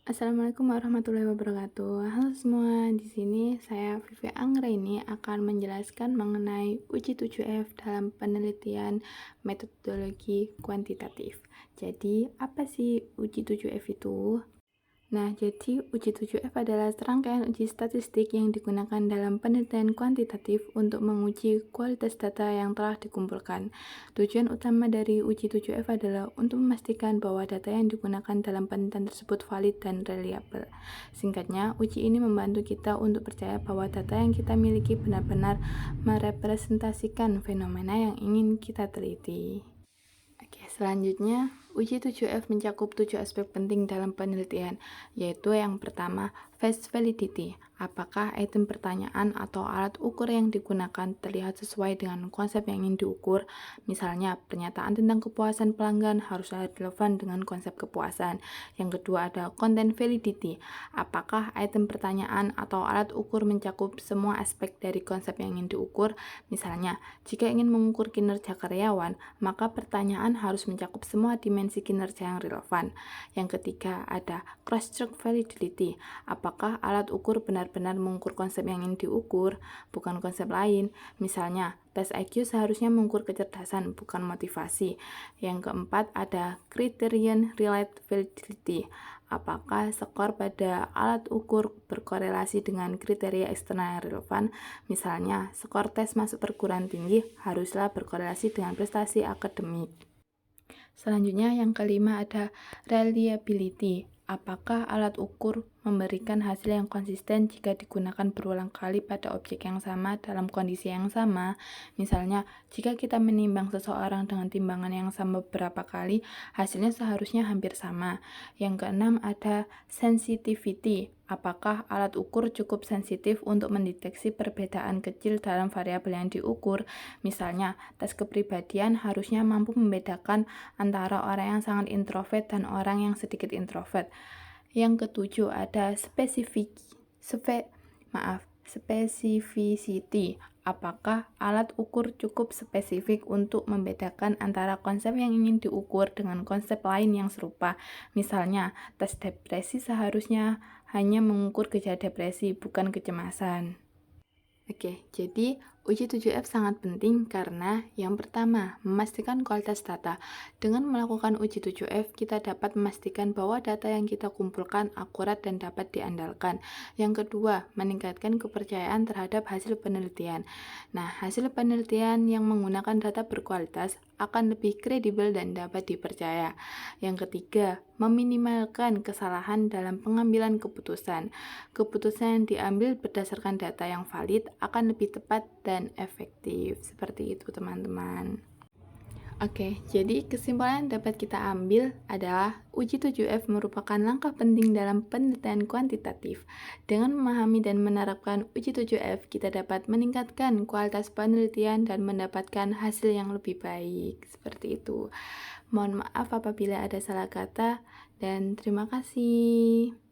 Assalamualaikum warahmatullahi wabarakatuh. Halo semua, di sini saya Vivi Anggraini akan menjelaskan mengenai uji 7F dalam penelitian metodologi kuantitatif. Jadi, apa sih uji 7F itu? Nah, jadi uji 7F adalah serangkaian uji statistik yang digunakan dalam penelitian kuantitatif untuk menguji kualitas data yang telah dikumpulkan. Tujuan utama dari uji 7F adalah untuk memastikan bahwa data yang digunakan dalam penelitian tersebut valid dan reliable. Singkatnya, uji ini membantu kita untuk percaya bahwa data yang kita miliki benar-benar merepresentasikan fenomena yang ingin kita teliti. Oke, selanjutnya, uji 7F mencakup 7 aspek penting dalam penelitian, yaitu yang pertama, face validity. Apakah item pertanyaan atau alat ukur yang digunakan terlihat sesuai dengan konsep yang ingin diukur? Misalnya, pernyataan tentang kepuasan pelanggan haruslah relevan dengan konsep kepuasan. Yang kedua ada content validity. Apakah item pertanyaan atau alat ukur mencakup semua aspek dari konsep yang ingin diukur? Misalnya, jika ingin mengukur kinerja karyawan, maka pertanyaan harus mencakup semua dimensi kinerja yang relevan. Yang ketiga ada cross-check validity. Apakah alat ukur benar-benar mengukur konsep yang ingin diukur, bukan konsep lain. Misalnya, tes IQ seharusnya mengukur kecerdasan, bukan motivasi. Yang keempat ada criterion relate validity. Apakah skor pada alat ukur berkorelasi dengan kriteria eksternal yang relevan? Misalnya, skor tes masuk perguruan tinggi haruslah berkorelasi dengan prestasi akademik. Selanjutnya yang kelima ada reliability. Apakah alat ukur memberikan hasil yang konsisten jika digunakan berulang kali pada objek yang sama dalam kondisi yang sama? Misalnya, jika kita menimbang seseorang dengan timbangan yang sama beberapa kali, hasilnya seharusnya hampir sama. Yang keenam ada sensitivity. Apakah alat ukur cukup sensitif untuk mendeteksi perbedaan kecil dalam variabel yang diukur? Misalnya, tes kepribadian harusnya mampu membedakan antara orang yang sangat introvert dan orang yang sedikit introvert. Yang ketujuh ada specificity. Apakah alat ukur cukup spesifik untuk membedakan antara konsep yang ingin diukur dengan konsep lain yang serupa? Misalnya, tes depresi seharusnya hanya mengukur gejala depresi, bukan kecemasan. Oke, jadi uji 7F sangat penting karena yang pertama, memastikan kualitas data. Dengan melakukan uji 7F, kita dapat memastikan bahwa data yang kita kumpulkan akurat dan dapat diandalkan. Yang kedua, meningkatkan kepercayaan terhadap hasil penelitian. Nah, hasil penelitian yang menggunakan data berkualitas akan lebih kredibel dan dapat dipercaya. Yang ketiga, meminimalkan kesalahan dalam pengambilan keputusan. Keputusan yang diambil berdasarkan data yang valid akan lebih tepat dan efektif. Seperti itu, teman-teman. Oke, jadi kesimpulan yang dapat kita ambil adalah uji 7F merupakan langkah penting dalam penelitian kuantitatif. Dengan memahami dan menerapkan uji 7F, kita dapat meningkatkan kualitas penelitian dan mendapatkan hasil yang lebih baik. Seperti itu. Mohon maaf apabila ada salah kata dan terima kasih.